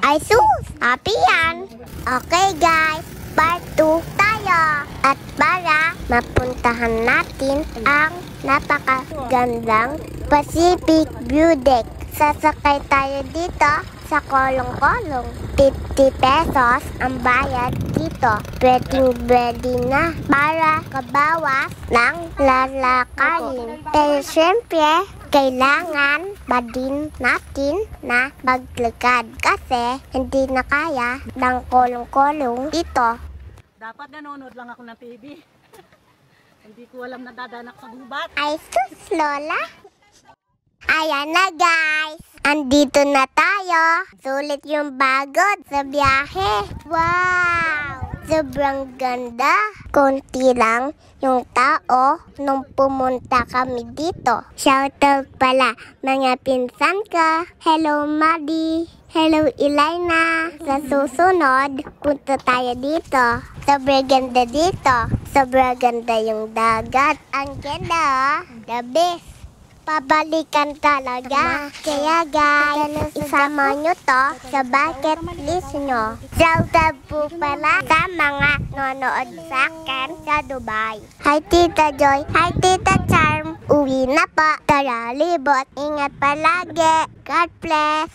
Ay sus! Happy yan! Okay guys, part 2 tayo! At para mapuntahan natin ang napakagandang Pacific View Deck. Sasakay tayo dito sa kolong-kolong. 50 pesos ang bayad dito. Pwedeng na para kabawas ng lalakayin. Pero syempre, kailangan ba din natin na maglakad kasi hindi na kaya ng kolong-kolong dito. Dapat nanonood lang ako ng TV. Hindi ko alam na dadanak sa gubat. Ay sus, Lola! Ayan na guys! Andito na tayo! Sulit yung bagod sa biyahe! Wow! Sobrang ganda! Konti lang yung tao nung pumunta kami dito. Shoutout pala mga pinsan ko. Hello Maddie! Hello Elena! Sa susunod, punta tayo dito. Sobrang ganda dito. Sobrang ganda yung dagat. Ang ganda! The best! Pabalikan talaga. Kaya guys, isama nyo to sa bucket list nyo. Shoutout po pala sa mga nonood sa akin sa Dubai. Hi Tita Joy, hi Tita Charm. Uwi na po. Tara libot. Ingat palagi. God bless.